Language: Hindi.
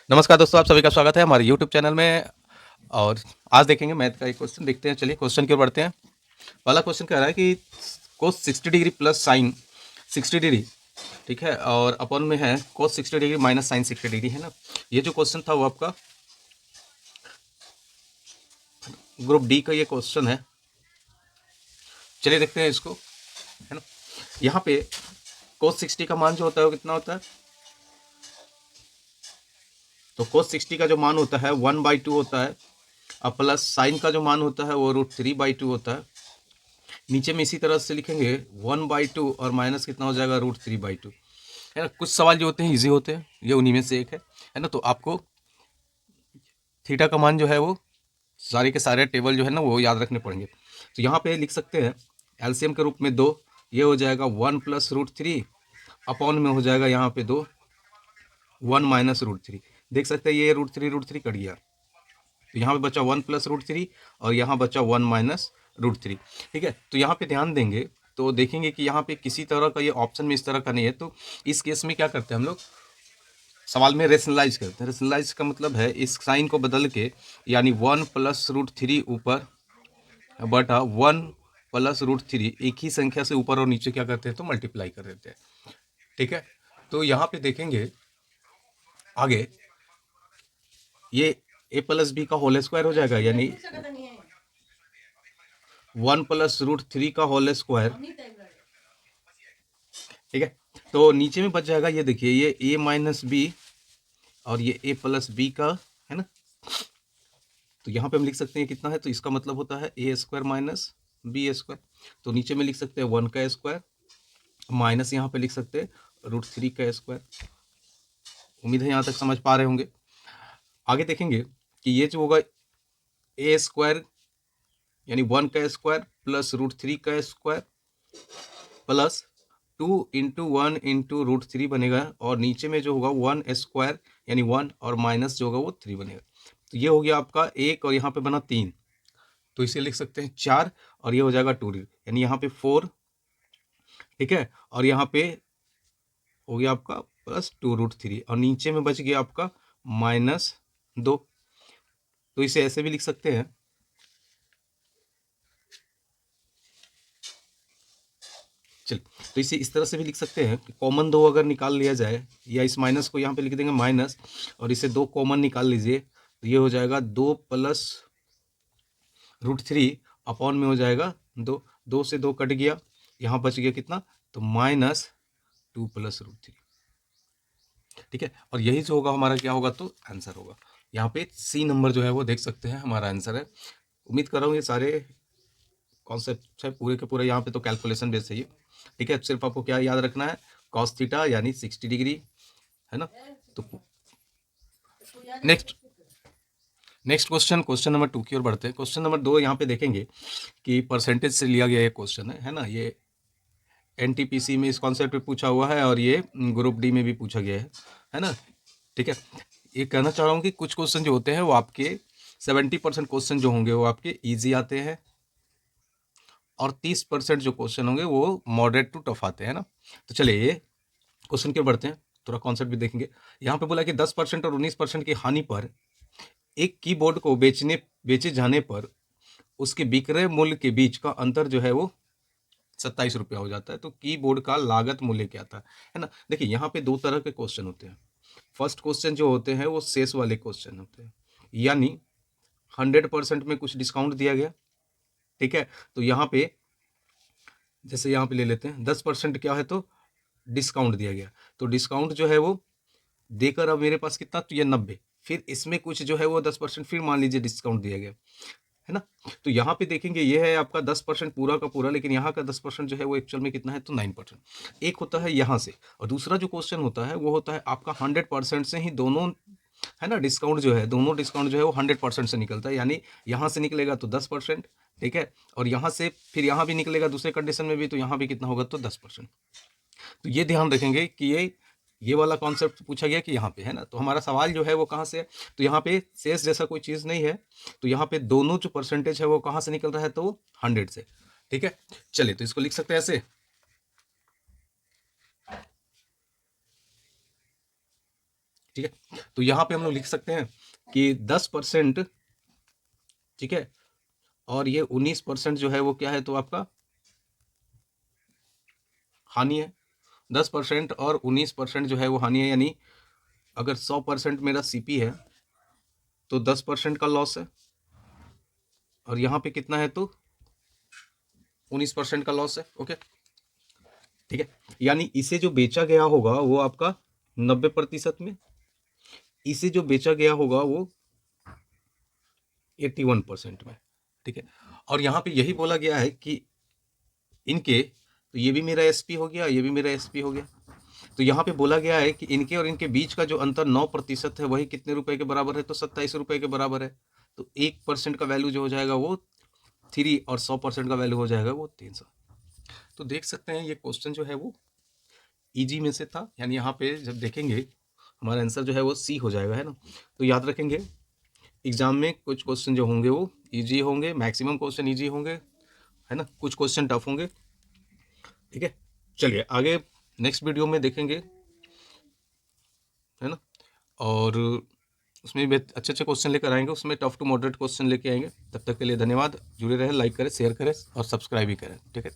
नमस्कार दोस्तों, आप सभी का स्वागत है हमारे यूट्यूब चैनल में। और आज देखेंगे मैथ का एक क्वेश्चन। देखते हैं, चलिए क्वेश्चन की ओर बढ़ते हैं। पहला क्वेश्चन कह रहा है कि कोस 60 डिग्री प्लस साइन 60 डिग्री, ठीक है, और अपन में है कोस 60 डिग्री माइनस साइन 60 डिग्री, है ना। ये जो क्वेश्चन था वो आपका ग्रुप डी का ये क्वेश्चन है। चलिए देखते हैं इसको, है ना। यहाँ पे कोस 60 का मान जो होता है वो कितना होता है, तो कोस 60 का जो मान होता है 1/2 होता है, और प्लस साइन का जो मान होता है वो √3/2 होता है। नीचे में इसी तरह से लिखेंगे 1/2 और माइनस कितना हो जाएगा √3/2, है ना। कुछ सवाल जो होते हैं इजी होते हैं, ये उन्हीं में से एक है ना। तो आपको थीटा का मान जो है वो सारे के सारे टेबल जो है ना वो याद रखने पड़ेंगे। तो यहाँ पे लिख सकते हैं एलसीएम के रूप में 2, ये हो जाएगा 1 + √3 अपॉन में हो जाएगा यहाँ पे 2 1 - √3। देख सकते हैं ये √3 कट गया, तो यहाँ पे बचा 1 + √3 और यहाँ बचा 1 - √3, ठीक है। तो यहाँ पे ध्यान देंगे तो देखेंगे कि यहाँ पे किसी तरह का ये ऑप्शन में इस तरह का नहीं है। तो इस केस में क्या करते हैं हम लोग, सवाल में रेशनलाइज करते हैं। रेशनलाइज का मतलब है इस साइन को बदल के, यानी 1 + √3 ऊपर बटा 1 + √3, एक ही संख्या से ऊपर और नीचे क्या करते हैं तो मल्टीप्लाई कर देते हैं, ठीक है। तो यहाँ पे देखेंगे आगे ये a + b का होल स्क्वायर हो जाएगा, यानी 1 + √3 का होल स्क्वायर, ठीक है। तो नीचे में बच जाएगा, ये देखिए ये a - b और ये a + b का, है ना। तो यहाँ पे हम लिख सकते हैं कितना है, तो इसका मतलब होता है a² - b²। तो नीचे में लिख सकते हैं 1 का स्क्वायर माइनस यहाँ पे लिख सकते हैं √3 का स्क्वायर। उम्मीद है यहाँ तक समझ पा रहे होंगे। आगे देखेंगे कि ये जो होगा a² यानी 1 का स्क्वायर प्लस √3 का स्क्वायर प्लस 2 × 1 × √3 बनेगा, और नीचे में जो होगा 1² यानी 1 और माइनस जो होगा वो 3 बनेगा। तो ये हो गया आपका 1 और यहाँ पे बना 3, तो इसे लिख सकते हैं 4 और ये हो जाएगा 2 यानी यहाँ पे 4, ठीक है। और यहाँ पे हो गया आपका +2√3 और नीचे में बच गया आपका -2। तो इसे ऐसे भी लिख सकते हैं, चल तो इसे इस तरह से भी लिख सकते हैं कि कॉमन 2 अगर निकाल लिया जाए, या इस माइनस को यहाँ पे लिख देंगे माइनस और इसे 2 कॉमन निकाल लीजिए, तो ये हो जाएगा 2 + √3 अपॉन में हो जाएगा 2, 2 से 2 कट गया, यहाँ बच गया कितना, तो -2 + √3, ठीक है। और यही जो होगा हमारा क्या होगा, तो आंसर होगा। यहाँ पे सी नंबर जो है वो देख सकते हैं हमारा आंसर है। उम्मीद कर रहा हूँ ये सारे कॉन्सेप्ट है पूरे के पूरे, यहाँ पे तो कैलकुलेशन बेस है ये, ठीक है। सिर्फ आपको क्या याद रखना है, cos थीटा यानी 60 डिग्री, है ना। तो नेक्स्ट नेक्स्ट क्वेश्चन नंबर 2 की ओर बढ़ते हैं। क्वेश्चन नंबर 2 यहाँ पे देखेंगे कि परसेंटेज से लिया गया ये क्वेश्चन है ना। ये एनटीपीसी में इस कॉन्सेप्ट पे पूछा हुआ है और ये ग्रुप डी में भी पूछा गया है ना, ठीक है। ये कहना चाह रहा हूँ कि कुछ क्वेश्चन जो होते हैं वो आपके 70% क्वेश्चन जो होंगे वो आपके ईजी आते हैं, और 30% जो क्वेश्चन होंगे वो मॉडरेट टू टफ आते हैं ना। तो चलिए ये क्वेश्चन के बढ़ते हैं, थोड़ा कॉन्सेप्ट भी देखेंगे। यहाँ पे बोला कि 10% और 19% की हानि पर एक कीबोर्ड को बेचे जाने पर उसके विक्रय मूल्य के बीच का अंतर जो है वो 27 रुपया हो जाता है। तो कीबोर्ड का लागत मूल्य क्या था, है ना। देखिए यहाँ पे दो तरह के क्वेश्चन होते हैं। फर्स्ट क्वेश्चन जो होते हैं वो शेष वाले क्वेश्चन होते हैं, यानी 100% में कुछ डिस्काउंट दिया गया, ठीक है। तो यहाँ पे जैसे यहाँ पे ले लेते हैं 10% क्या है, तो डिस्काउंट दिया गया। तो डिस्काउंट जो है वो देकर अब मेरे पास कितना, तो ये 90, फिर इसमें कुछ जो है वो 10% फिर मान लीजिए डिस्काउंट दिया गया, है ना। तो यहाँ पे देखेंगे ये है आपका 10% पूरा का पूरा, लेकिन यहाँ का 10% जो है वो एक्चुअल में कितना है, तो 9%। एक होता है यहाँ से, और दूसरा जो क्वेश्चन होता है वो होता है आपका 100% से ही दोनों, है ना। डिस्काउंट जो है, दोनों डिस्काउंट जो है वो 100% से निकलता है, यानी यहाँ से निकलेगा तो 10%, ठीक है। और यहाँ से फिर यहाँ भी निकलेगा दूसरे कंडीशन में भी, तो यहाँ भी कितना होगा, तो 10%। तो ये ध्यान रखेंगे कि ये वाला कॉन्सेप्ट पूछा गया कि यहाँ पे, है ना। तो हमारा सवाल जो है वो कहाँ से है, तो यहाँ पे शेष जैसा कोई चीज़ नहीं है, तो यहाँ पे दोनों जो परसेंटेज है वो कहाँ से निकल रहा है, तो 100 से, ठीक है। चलिए तो इसको लिख सकते हैं ऐसे, ठीक है। तो यहाँ पे हम लोग लिख सकते हैं कि 10%, ठीक है, और ये 19% जो है वो क्या है, तो आपका हानि है। 10% और 19% जो है वो हानि है, यानी अगर 100% मेरा सीपी है तो 10% का लॉस है, और यहाँ पे कितना है, तो 19% का लॉस है। ओके, ठीक है। यानी इसे जो बेचा गया होगा वो आपका 90% में, इसे जो बेचा गया होगा वो 81% में, ठीक है। और यहाँ पे यही बोला गया है कि इनके, तो ये भी मेरा एसपी हो गया, ये भी मेरा एसपी हो गया। तो यहाँ पे बोला गया है कि इनके और इनके बीच का जो अंतर 9% है, वही कितने रुपए के बराबर है, तो 27 रुपए के बराबर है। तो 1% का वैल्यू जो हो जाएगा वो 3, और 100% का वैल्यू हो जाएगा वो 300। तो देख सकते हैं ये क्वेश्चन जो है वो इजी में से था, यानी यहाँ पे जब देखेंगे हमारा आंसर जो है वो सी हो जाएगा, है ना। तो याद रखेंगे एग्जाम में कुछ क्वेश्चन जो होंगे वो इजी होंगे, मैक्सिमम क्वेश्चन इजी होंगे, है ना, कुछ क्वेश्चन टफ होंगे, ठीक है। चलिए आगे नेक्स्ट वीडियो में देखेंगे, है ना, और उसमें भी अच्छे अच्छे क्वेश्चन लेकर आएंगे, उसमें टफ टू मॉडरेट क्वेश्चन लेके आएंगे। तब तक के लिए धन्यवाद, जुड़े रहे, लाइक करें, शेयर करें और सब्सक्राइब भी करें, ठीक है।